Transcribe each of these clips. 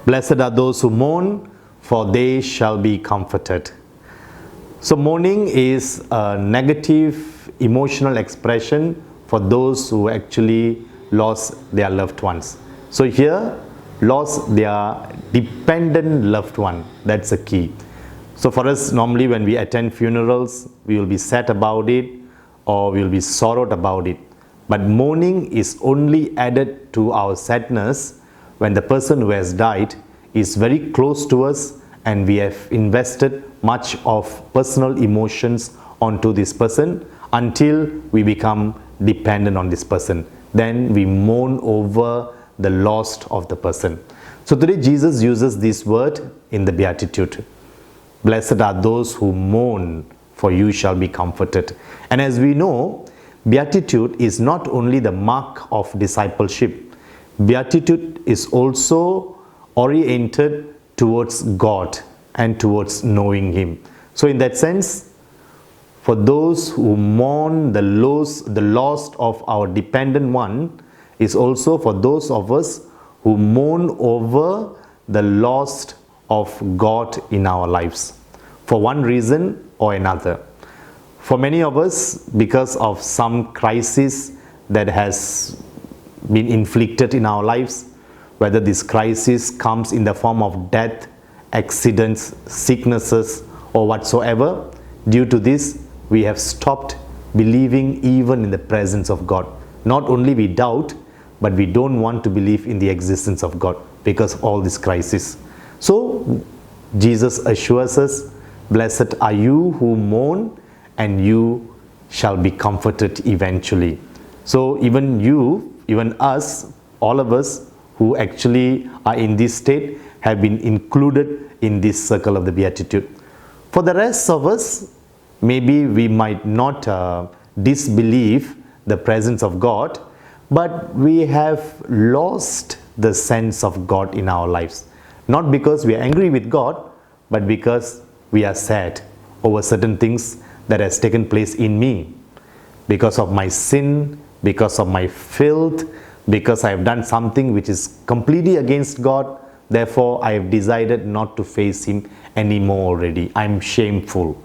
Blessed are those who mourn, for they shall be comforted. So mourning is a negative emotional expression for those who actually lost their loved ones. So here, lost their dependent loved one. That's the key. So for us, normally when we attend funerals, we will be sad about it or we will be sorrowed about it. But mourning is only added to our sadness when the person who has died is very close to us and we have invested much of personal emotions onto this person until we become dependent on this person. Then we mourn over the loss of the person. So today Jesus uses this word in the Beatitude. Blessed are those who mourn, for you shall be comforted. And as we know, Beatitude is not only the mark of discipleship. Beatitude is also oriented towards God and towards knowing Him. So in that sense, for those who mourn the loss of our dependent one, is also for those of us who mourn over the loss of God in our lives, for one reason or another. For many of us, because of some crisis that has been inflicted in our lives, whether this crisis comes in the form of death, accidents, sicknesses, or whatsoever, due to this, we have stopped believing even in the presence of God. Not only we doubt, but we don't want to believe in the existence of God because of all this crisis. So Jesus assures us, blessed are you who mourn, and you shall be comforted eventually. So even us, all of us who actually are in this state have been included in this circle of the Beatitude. For the rest of us, maybe we might not disbelieve the presence of God, but we have lost the sense of God in our lives. Not because we are angry with God, but because we are sad over certain things that has taken place in me. Because of my sin, because of my filth, because I have done something which is completely against God, therefore I have decided not to face Him anymore already. I am shameful.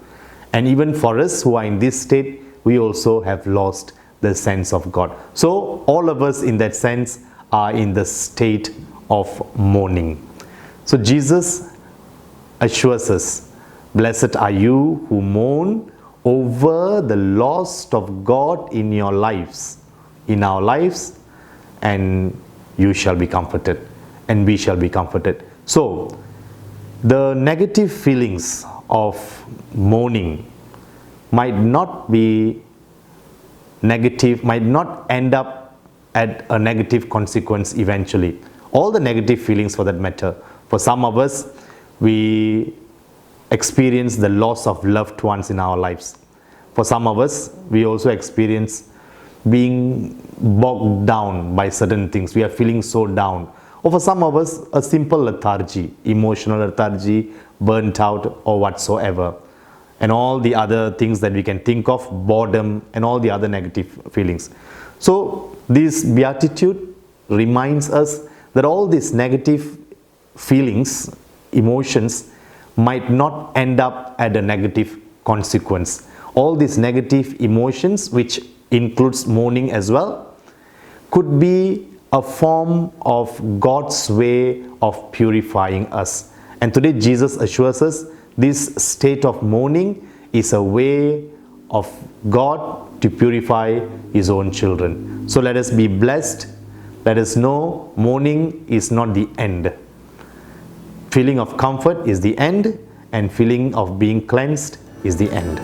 And even for us who are in this state, we also have lost the sense of God. So all of us in that sense are in the state of mourning. So Jesus assures us, blessed are you who mourn over the loss of God in your lives, in our lives, and you shall be comforted, and we shall be comforted. So the negative feelings of mourning might not be negative, might not end up at a negative consequence eventually. All the negative feelings for that matter. For some of us, we experience the loss of loved ones in our lives. For some of us, we also experience being bogged down by certain things. We are feeling so down. Or for some of us, a simple lethargy, emotional lethargy, burnt out or whatsoever. And all the other things that we can think of, boredom and all the other negative feelings. So this Beatitude reminds us that all these negative feelings, emotions might not end up at a negative consequence. All these negative emotions, which includes mourning as well, could be a form of God's way of purifying us. And today Jesus assures us this state of mourning is a way of God to purify His own children. So let us be blessed. Let us know mourning is not the end. Feeling of comfort is the end, and feeling of being cleansed is the end.